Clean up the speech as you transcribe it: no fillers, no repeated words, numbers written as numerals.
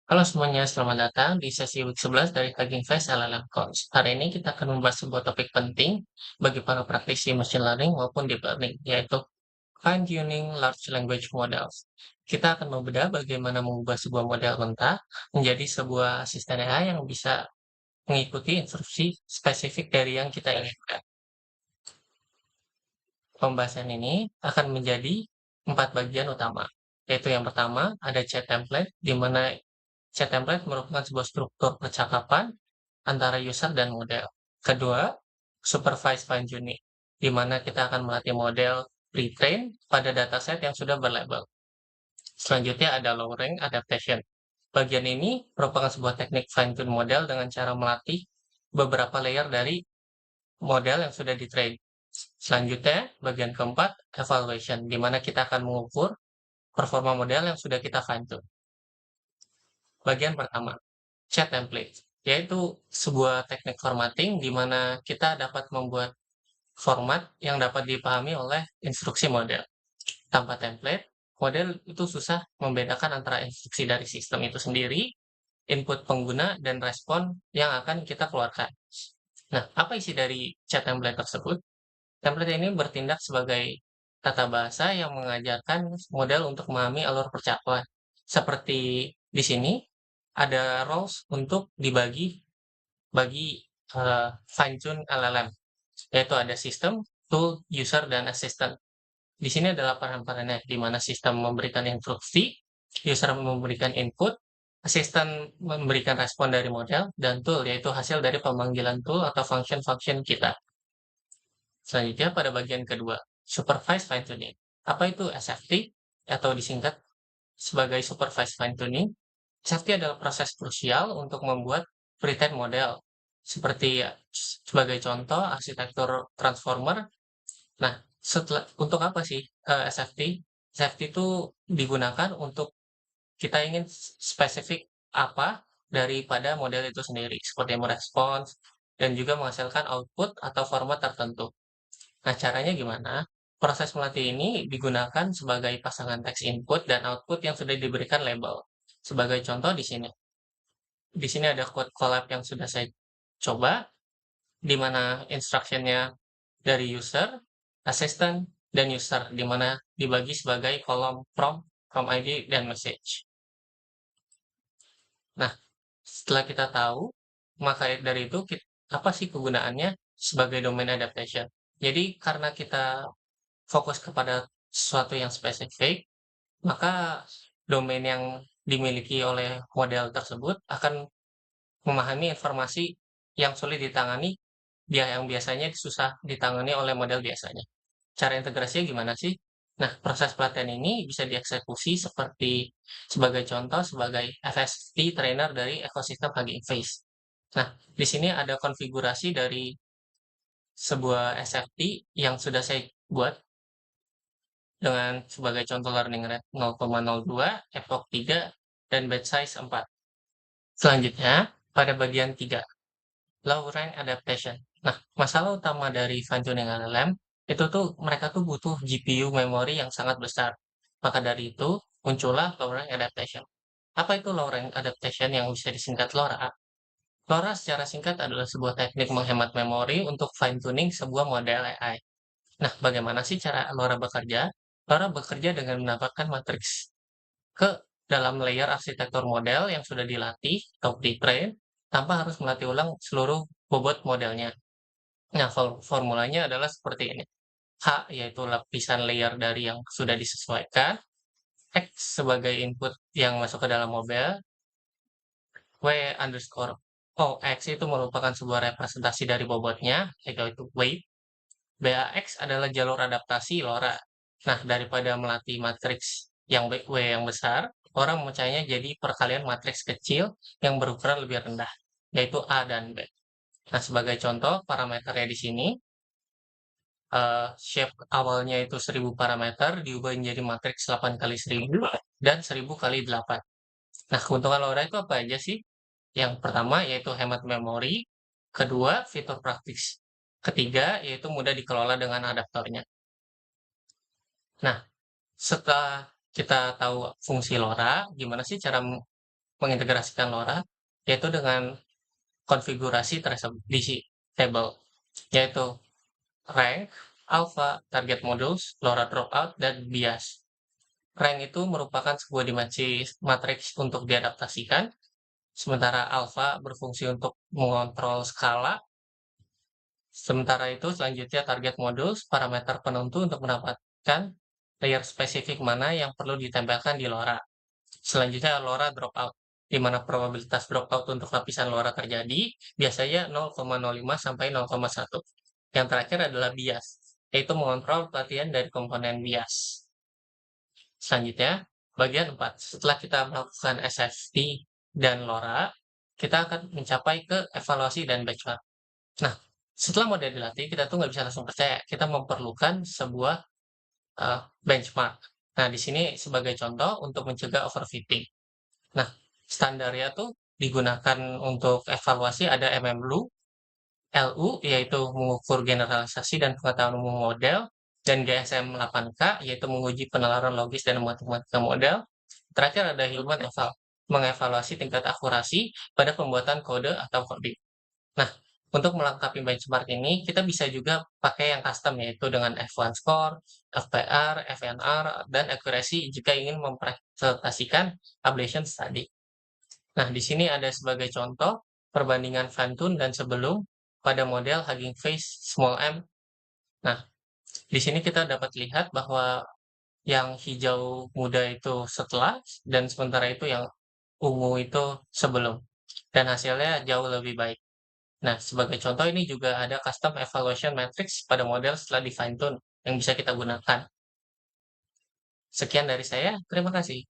Halo semuanya, selamat datang di sesi week 11 dari Hugging Face LLM Coach. Hari ini kita akan membahas sebuah topik penting bagi para praktisi machine learning maupun deep learning, yaitu fine-tuning large language models. Kita akan membedah bagaimana mengubah sebuah model mentah menjadi sebuah asisten AI yang bisa mengikuti instruksi spesifik dari yang kita inginkan. Pembahasan ini akan menjadi 4 bagian utama, yaitu yang pertama ada chat template, di mana chat template merupakan sebuah struktur percakapan antara user dan model. Kedua, supervised fine-tuning, di mana kita akan melatih model pre-train pada dataset yang sudah berlabel. Selanjutnya ada low-rank adaptation. Bagian ini merupakan sebuah teknik fine-tune model dengan cara melatih beberapa layer dari model yang sudah di-train. Selanjutnya, bagian keempat, evaluation, di mana kita akan mengukur performa model yang sudah kita fine-tune. Bagian pertama, chat template, yaitu sebuah teknik formatting di mana kita dapat membuat format yang dapat dipahami oleh instruksi model. Tanpa template, model itu susah membedakan antara instruksi dari sistem itu sendiri, input pengguna, dan respon yang akan kita keluarkan. Nah, apa isi dari chat template tersebut? Template ini bertindak sebagai tata bahasa yang mengajarkan model untuk memahami alur percakapan. Seperti di sini, ada roles untuk dibagi bagi fine-tune LLM, yaitu ada sistem, tool, user, dan assistant. Di sini adalah peran-perannya, di mana sistem memberikan instruksi, user memberikan input, asisten memberikan respon dari model, dan tool, yaitu hasil dari pemanggilan tool atau function-function kita. Selanjutnya pada bagian kedua, supervised fine-tuning. Apa itu SFT atau disingkat sebagai supervised fine-tuning? SFT adalah proses krusial untuk membuat pre-trained model. Seperti sebagai contoh arsitektur transformer. Nah, untuk apa sih SFT? SFT itu digunakan untuk kita ingin spesifik apa daripada model itu sendiri, seperti merespons dan juga menghasilkan output atau format tertentu. Nah, caranya gimana? Proses melatih ini digunakan sebagai pasangan teks input dan output yang sudah diberikan label. Sebagai contoh di sini. Di sini ada code collab yang sudah saya coba, di mana instructionnya dari user, assistant, dan user, di mana dibagi sebagai kolom prompt, prompt ID, dan message. Nah, setelah kita tahu, maka dari itu apa sih kegunaannya sebagai domain adaptation? Jadi karena kita fokus kepada sesuatu yang spesifik, maka domain yang dimiliki oleh model tersebut akan memahami informasi yang sulit ditangani, dia yang biasanya susah ditangani oleh model biasanya. Cara integrasinya gimana sih? Nah, proses pelatihan ini bisa dieksekusi seperti sebagai contoh sebagai FST trainer dari ekosistem Hugging Face. Nah, di sini ada konfigurasi dari sebuah SFT yang sudah saya buat dengan sebagai contoh learning rate 0,02, epoch 3, dan batch size 4. Selanjutnya, pada bagian 3, low rank adaptation. Nah, masalah utama dari fine-tuning LLM itu tuh mereka tuh butuh GPU memori yang sangat besar. Maka dari itu, muncullah low rank adaptation. Apa itu low rank adaptation yang bisa disingkat LoRA? LoRA secara singkat adalah sebuah teknik menghemat memori untuk fine-tuning sebuah model AI. Nah, bagaimana sih cara LoRA bekerja? LoRA bekerja dengan menambahkan matriks ke dalam layer arsitektur model yang sudah dilatih atau di-train tanpa harus melatih ulang seluruh bobot modelnya. Nah, formulanya adalah seperti ini. H yaitu lapisan layer dari yang sudah disesuaikan, X sebagai input yang masuk ke dalam model, W underscore OX itu merupakan sebuah representasi dari bobotnya, yaitu weight. BAX adalah jalur adaptasi LoRa. Nah, daripada melatih matriks yang W yang besar, orang memecahnya jadi perkalian matriks kecil yang berukuran lebih rendah, yaitu A dan B. Nah, sebagai contoh, parameternya di sini, shape awalnya itu 1000 parameter, diubah menjadi matriks 8 kali 1000 dan 1000 kali 8. Nah, keuntungan LoRa itu apa aja sih? Yang pertama yaitu hemat memori, kedua fitur praktis, ketiga yaitu mudah dikelola dengan adaptornya. Nah, setelah kita tahu fungsi LoRa, gimana sih cara mengintegrasikan LoRa, yaitu dengan konfigurasi tersebut di table, yaitu rank, alpha, target modules, LoRa dropout, dan bias. Rank itu merupakan sebuah dimensi matriks untuk diadaptasikan, sementara alpha berfungsi untuk mengontrol skala. Sementara itu, selanjutnya target modules, parameter penentu untuk mendapatkan layer spesifik mana yang perlu ditempelkan di LoRa. Selanjutnya LoRa dropout, di mana probabilitas dropout untuk lapisan LoRa terjadi biasanya 0,05 sampai 0,1. Yang terakhir adalah bias, yaitu mengontrol pelatihan dari komponen bias. Selanjutnya, bagian 4. Setelah kita melakukan SFT dan LoRa, kita akan mencapai ke evaluasi dan benchmark. Nah, setelah model dilatih, kita tuh nggak bisa langsung percaya. Kita memerlukan sebuah benchmark. Nah, di sini sebagai contoh untuk mencegah overfitting. Nah, standarnya tuh digunakan untuk evaluasi ada MMLU, LU yaitu mengukur generalisasi dan pengetahuan umum model, dan GSM 8K yaitu menguji penalaran logis dan matematika model. Terakhir ada Human Eval, mengevaluasi tingkat akurasi pada pembuatan kode atau coding. Nah, untuk melengkapi benchmark ini, kita bisa juga pakai yang custom, yaitu dengan F1 score, FPR, FNR, dan accuracy jika ingin mempresentasikan ablation study. Nah, di sini ada sebagai contoh perbandingan Fantun dan sebelum pada model Hugging Face small m. Nah, di sini kita dapat lihat bahwa yang hijau muda itu setelah, dan sementara itu yang ungu itu sebelum. Dan hasilnya jauh lebih baik. Nah, sebagai contoh ini juga ada custom evaluation matrix pada model setelah di fine tune yang bisa kita gunakan. Sekian dari saya, terima kasih.